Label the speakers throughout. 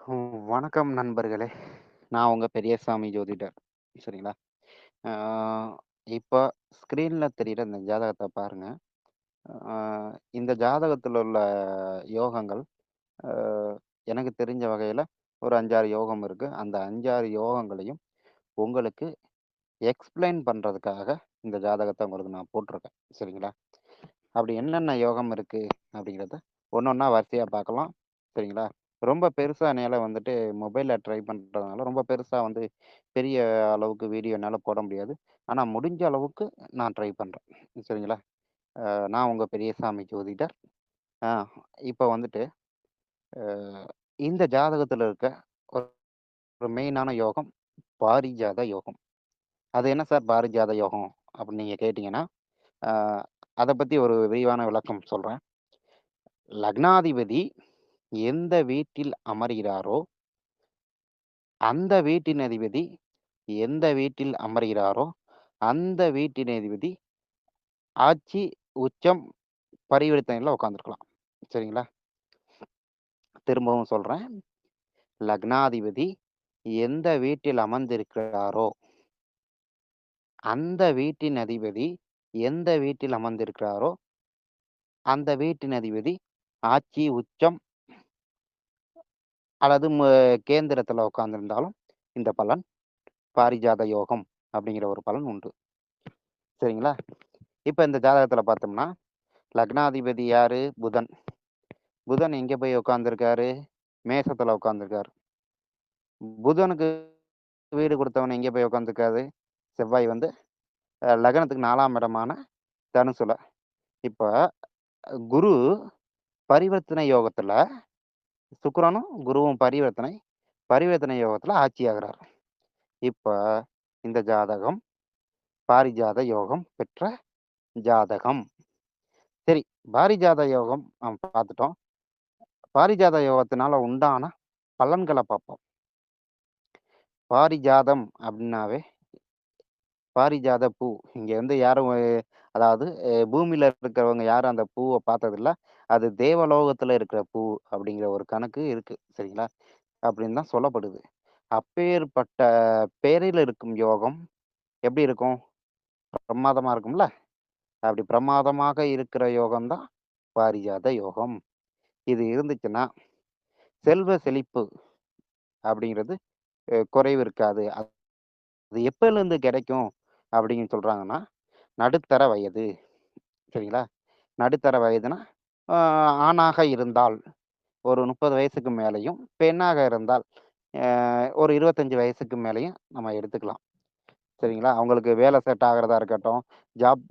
Speaker 1: வணக்கம் நண்பர்களே. நான் உங்க பெரியசாமி ஜோதிடர். சரிங்களா? ஆ இப்ப ஸ்க்ரீன்ல தெரியிற இந்த ஜாதகத்த பாருங்க. ஆ இந்த ஜாதகத்துல உள்ள யோகங்கள், அ எனக்கு தெரிஞ்ச வகையில ஒரு 5, 6 யோகம் இருக்கு. அந்த 5, 6 யோகங்களையும் உங்களுக்கு எக்ஸ்ப்ளைன் பண்றதுக்காக இந்த ஜாதகத்த உங்களுக்கு நான் போட்டிருக்கேன். சரிங்களா? அப்படி என்னென்ன யோகம் இருக்கு அப்படிங்கிறத ஒண்ணொண்ணா வரிசையா பார்க்கலாம். சரிங்களா? ரொம்ப பெருசா என்னால வந்துட்டு மொபைல்ல ட்ரை பண்றதுனால, ரொம்ப பெருசா வந்து பெரிய அளவுக்கு வீடியோ என்னால போட முடியாது. ஆனா முடிஞ்ச அளவுக்கு நான் ட்ரை பண்றேன். சரிங்களா? நான் உங்க பெரியசாமி ஜோதிடர். ஆ இப்ப வந்துட்டு அ இந்த ஜாதகத்துல இருக்க ஒரு மெயினான யோகம் பாரிஜாத யோகம். அது என்ன சார் பாரிஜாத யோகம் அப்படின்னு நீங்க கேட்டீங்கன்னா, ஆ அத பத்தி ஒரு விரிவான விளக்கம் சொல்றேன். லக்னாதிபதி எந்த வீட்டில் அமர்கிறாரோ, அந்த வீட்டின் அதிபதி எந்த வீட்டில் அமர்கிறாரோ, அந்த வீட்டின் அதிபதி ஆட்சி, உச்சம், பரிவர்த்தனைல உட்காந்துருக்கலாம். சரிங்களா? திரும்பவும் சொல்றேன். லக்னாதிபதி எந்த வீட்டில் அமர்ந்திருக்கிறாரோ, அந்த வீட்டின் அதிபதி எந்த வீட்டில் அமர்ந்திருக்கிறாரோ, அந்த வீட்டின் அதிபதி ஆட்சி, உச்சம் அல்லது கேந்திரத்தில உட்கார்ந்திருந்தாலும் இந்த பலன் பாரிஜாத யோகம் அப்படிங்கிற ஒரு பலன் உண்டு. சரிங்களா? இப்ப இந்த ஜாதகத்தில பார்த்தோம்னா, லக்னாதிபதி யாரு? புதன். புதன் எங்க போய் உட்கார்ந்திருக்காரு? மேசத்துல உட்கார்ந்திருக்காரு. புதனுக்கு வீடு குடுத்தவன் எங்க போய் உட்கார்ந்திருக்காரு? செவ்வாய் வந்து லக்னத்துக்கு 4ஆம் இடமான தனுசுல. இப்ப குரு பரிவர்த்தனை யோகத்துல சுக்கிரனும், குருவும் பரிவர்த்தனை, பரிவர்த்தனை யோகத்துல ஆட்சியாகிறார். இப்ப இந்த ஜாதகம் பாரிஜாத யோகம் பெற்ற ஜாதகம். சரி, பாரிஜாத யோகம் நம்ம பார்த்துட்டோம். பாரிஜாத யோகத்தினால உண்டான பலன்கள பார்ப்போம். பாரிஜாதம் அப்டின்னாவே, பாரிஜாத பூ. இங்க வந்து யாரும் அதாவது பூமியில இருக்கிறவங்க யாரும் அந்த பூவ பார்த்ததில்ல. அது தேவலோகத்துல இருக்கிற பூ அப்படிங்கிற ஒரு கணக்கு இருக்கு. சரிங்களா? அப்படின்னு தான் சொல்லப்படுது. அப்பேற்பட்ட பேரில் இருக்கும் யோகம் எப்படி இருக்கும்? பிரமாதமா இருக்கும்ல? அப்படி பிரமாதமாக இருக்கிற யோகம் தான் பாரிஜாத யோகம். இது இருந்துச்சுன்னா, செல்வ செழிப்பு அப்படிங்கிறது குறைவு இருக்காது. அது எப்பலேருந்து கிடைக்கும் அப்படின்னு சொல்றாங்கன்னா, நடுத்தர வயது. சரிங்களா? நடுத்தர வயதுனா, ஆ ஆணாக இருந்தால் ஒரு 30 வயசுக்கு மேலயும், பெண்ணாக இருந்தால் ஒரு 25 வயசுக்கு மேலயும் நம்ம எடுத்துக்கலாம். சரிங்களா? அவங்களுக்கு வேலை செட் ஆகுறதா இருக்கட்டும், ஜாப்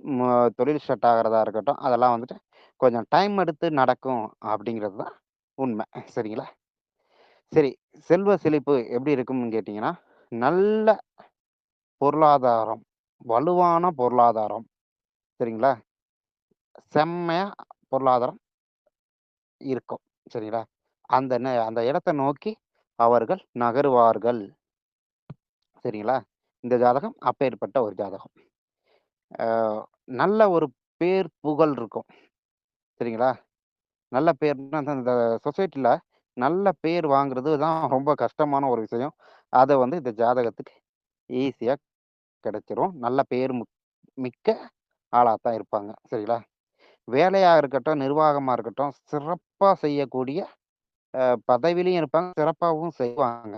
Speaker 1: தொழில் செட் ஆகுறதா இருக்கட்டும், அதெல்லாம் வந்துட்டு கொஞ்சம் டைம் எடுத்து நடக்கும் அப்படிங்கிறது தான் உண்மை. சரிங்களா? சரி, செல்வ செழிப்பு எப்படி இருக்கும்னு கேட்டீங்கன்னா, நல்ல பொருளாதாரம், வலுவான பொருளாதாரம். சரிங்களா? செம்மையா பொருளாதாரம் இருக்கும். சரிங்களா? அந்த இடத்த நோக்கி அவர்கள் நகருவார்கள். சரிங்களா? இந்த ஜாதகம் அப்பேற்பட்ட ஒரு ஜாதகம். அ நல்ல ஒரு பேர், புகழ் இருக்கும். சரிங்களா? நல்ல பேர்னா இந்த சொசைட்டில நல்ல பேர் வாங்குறது தான் ரொம்ப கஷ்டமான ஒரு விஷயம். அத வந்து இந்த ஜாதகத்துக்கு ஈஸியா கிடைச்சிரும். நல்ல பேர் மிக்க ஆளா தான் இருப்பாங்க. சரிங்களா? வேலையா இருக்கட்டும், நிர்வாகமா இருக்கட்டும், சிறப்பா செய்யக்கூடிய பதவியிலயும் இருப்பாங்க, சிறப்பாவும் செய்வாங்க.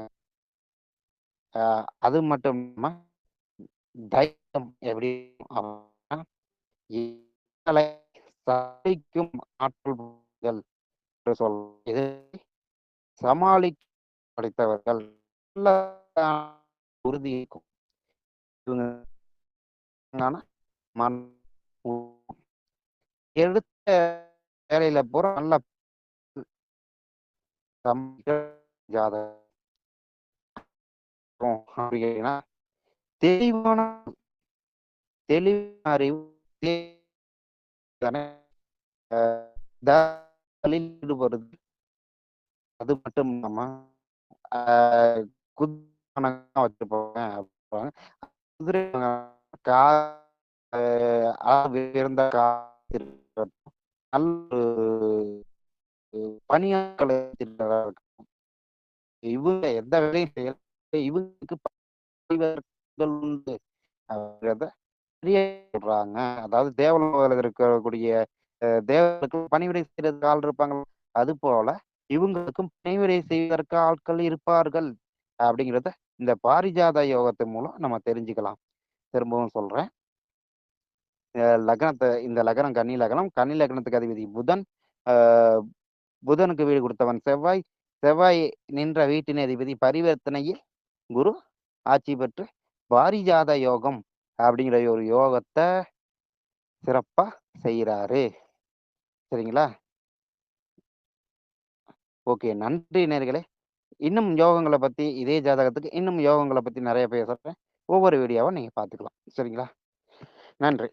Speaker 1: அ அது மட்டும் இல்லாம தைரியம் எப்படி அப்படின்னா, இன்னலை சகிக்கும் ஆற்றல் உடையவர்கள் என்று இது சமாளிக்க படைத்தவர்கள். நல்ல உறுதி இருக்கும். இவங்கனா மன் எடுத்த வேலையில பூரா நல்ல சமைக்க ஜாதகம் அப்படின்னா தெளிவான தெளிவான அறிவு தானே ஈடுபடுது. அது மட்டும் இல்லாம ஆ குதிரைவாகனம் வச்சிருப்பாங்க அப்படிம்பாங்க. குதிரை கா அ அளவு உயர்ந்த இருக்கட்டும். நல்ல ஒரு பணியாட்களை வச்சிருக்கிறதா இருக்கட்டும். இவங்க எந்த வேலையும் செய்யல. இவங்களுக்கு பரிவர்த்தங்கள் உண்டு அப்படிங்கிறத பெரிய சொல்றாங்க. அதாவது தேவலோகத்துல இருக்கக்கூடிய தேவர்களுக்கு பணிவிடை செய்யறதுக்கு ஆள் இருப்பாங்க. அதுபோல இவங்களுக்கும் பணிவிடை செய்வதற்கு ஆட்கள் இருப்பார்கள். அப்படிங்கிறத இந்த பாரிஜாத யோகத்தின் மூலம் நம்ம தெரிஞ்சுக்கலாம். திரும்பவும் சொல்றேன். இந்த லக்னம் கன்னி லக்னம். கன்னி லக்னத்துக்கு அதிபதி புதன். அ புதனுக்கு வீடு குடுத்தவன் செவ்வாய். செவ்வாய் நின்ற வீட்டின் அதிபதி பரிவர்த்தனையில் குரு ஆட்சி பெற்று பாரிஜாத யோகம் அப்படிங்கிற ஒரு யோகத்த சிறப்பா செய்றாரு. சரிங்களா? ஓகே. நன்றி நேயர்களே. இன்னும் யோகங்கள பத்தி இதே ஜாதகத்துக்கு இன்னும் யோகங்கள பத்தி நெறைய பேசறேன். ஒவ்வொரு வீடியோவா நீங்க பார்த்துக்கலாம். சரிங்களா? நன்றி.